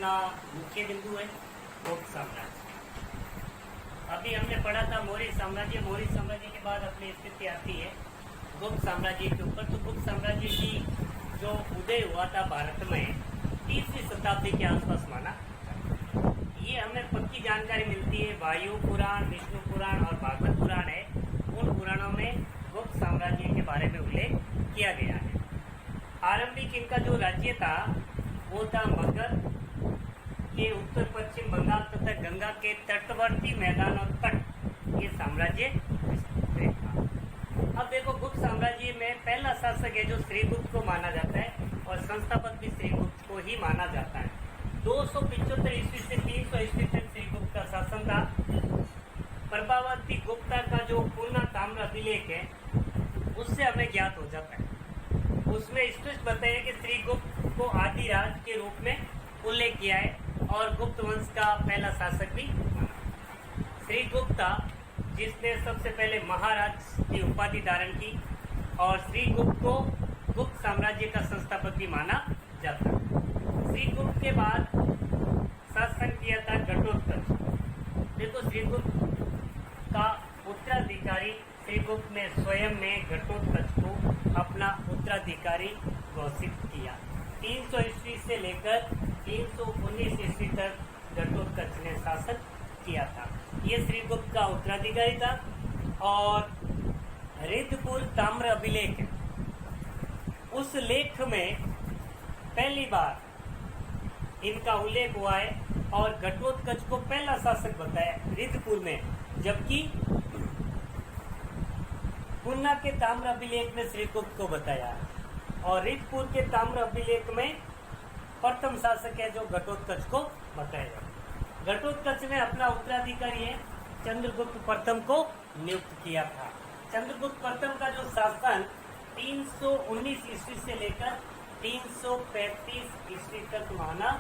अपना मुख्य बिंदु है गुप्त साम्राज्य। अभी हमने पढ़ा था मौर्य साम्राज्य। मौर्य साम्राज्य के बाद अपनी स्थिति आती है गुप्त साम्राज्य के ऊपर। तो गुप्त साम्राज्य की जो उदय हुआ था भारत में 30वीं शताब्दी के आसपास माना, ये हमें पक्की जानकारी मिलती है। वायु पुराण, विष्णु पुराण और भागवत पुराण है, उन पुराणों में गुप्त साम्राज्य के बारे में उल्लेख किया गया है। आरंभिक इनका जो राज्य था वो था मगध के उत्तर पश्चिम बंगाल तथा गंगा के तटवर्ती मैदानों तक ये साम्राज्य विस्तृत था। अब देखो, गुप्त साम्राज्य में पहला शासक है जो श्रीगुप्त को माना जाता है और संस्थापक भी श्रीगुप्त को ही माना जाता है। 275 ईस्वी से 300 ईस्वी तक श्रीगुप्त का शासन था। प्रभावती गुप्ता का जो पूर्ण ताम्र अभिलेख है उससे हमें ज्ञात हो जाता है। उसमें स्पष्ट बताया कि श्रीगुप्त को आदिराज के रूप में उल्लेख किया है और गुप्त वंश का पहला शासक भी माना। श्रीगुप्ता जिसने सबसे पहले महाराज की उपाधि धारण की और श्रीगुप्त को गुप्त साम्राज्य का संस्थापक भी माना जाता है। श्रीगुप्त के बाद शासन किया था घटोत्कच। देखो, श्रीगुप्त का उत्तराधिकारी श्रीगुप्त ने स्वयं ने घटोत्कच को अपना उत्तराधिकारी घोषित किया। 300 ईस्वी से लेकर 319 ईस्वी तक घटोत्कच ने शासन किया था। ये श्रीगुप्त का उत्तराधिकारी था। और रिद्धपुर ताम्र अभिलेख है, उस लेख में पहली बार इनका उल्लेख हुआ है और घटोत्कच को पहला शासक बताया रिद्धपुर में, जबकि पुन्ना के ताम्र अभिलेख में श्रीगुप्त को बताया और रिद्धपुर के ताम्र अभिलेख में प्रथम शासक है जो घटोत्कच को बताया। घटोत्कच ने अपना उत्तराधिकारी है चंद्रगुप्त प्रथम को नियुक्त किया था। चंद्रगुप्त प्रथम का जो शासन 319 ईस्वी से लेकर 335 ईस्वी तक माना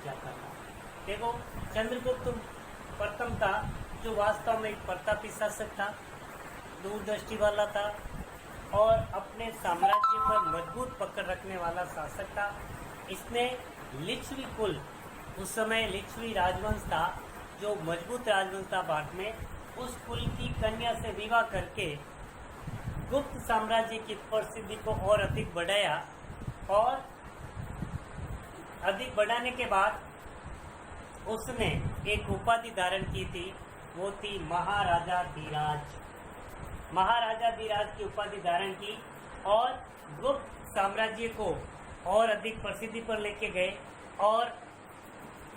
जाता था। देखो, चंद्रगुप्त प्रथम था जो वास्तव में एक प्रतापी शासक था, दूरदृष्टि वाला था और अपने साम्राज्य पर मजबूत पकड़ रखने वाला शासक था। इसने लिच्छवी कुल, उस समय लिच्छवी राजवंश था जो मजबूत राजवंश था भारत में, उस कुल की कन्या से विवाह करके गुप्त साम्राज्य की प्रसिद्धि को और अधिक बढ़ाया और अधिक बढ़ाने के बाद उसने एक उपाधि धारण की थी, वो थी महाराजाधिराज। महाराजाधिराज की उपाधि धारण की और गुप्त साम्राज्य को और अधिक प्रसिद्धि पर लेके गए और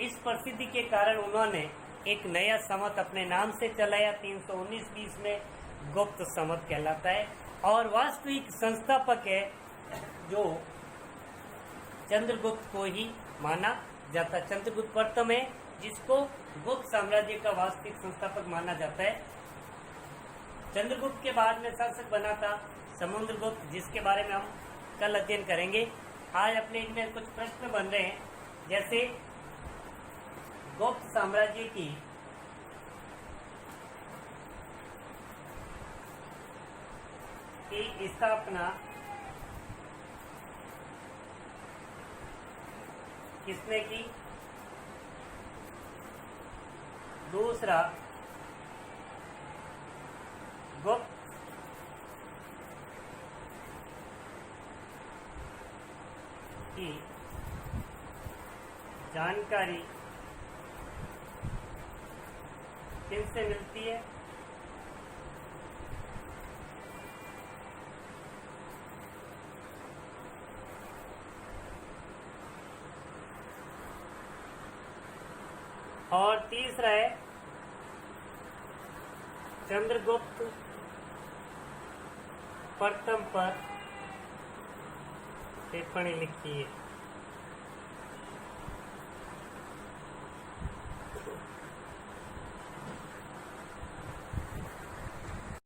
इस प्रसिद्धि के कारण उन्होंने एक नया संवत अपने नाम से चलाया। 319 में गुप्त संवत कहलाता है और वास्तविक संस्थापक है जो चंद्रगुप्त को ही माना जाता है। चंद्रगुप्त प्रथम है जिसको गुप्त साम्राज्य का वास्तविक संस्थापक माना जाता है। चंद्रगुप्त के बाद में शासक बना था समुद्रगुप्त, जिसके बारे में हम कल अध्ययन करेंगे। आज अपने इनमें कुछ प्रश्न बन रहे हैं, जैसे गुप्त साम्राज्य की स्थापना किसने की? दूसरा, गुप्त की जानकारी किनसे मिलती है? और तीसरा है चंद्रगुप्त प्रथम पर टिप्पणी लिखी है।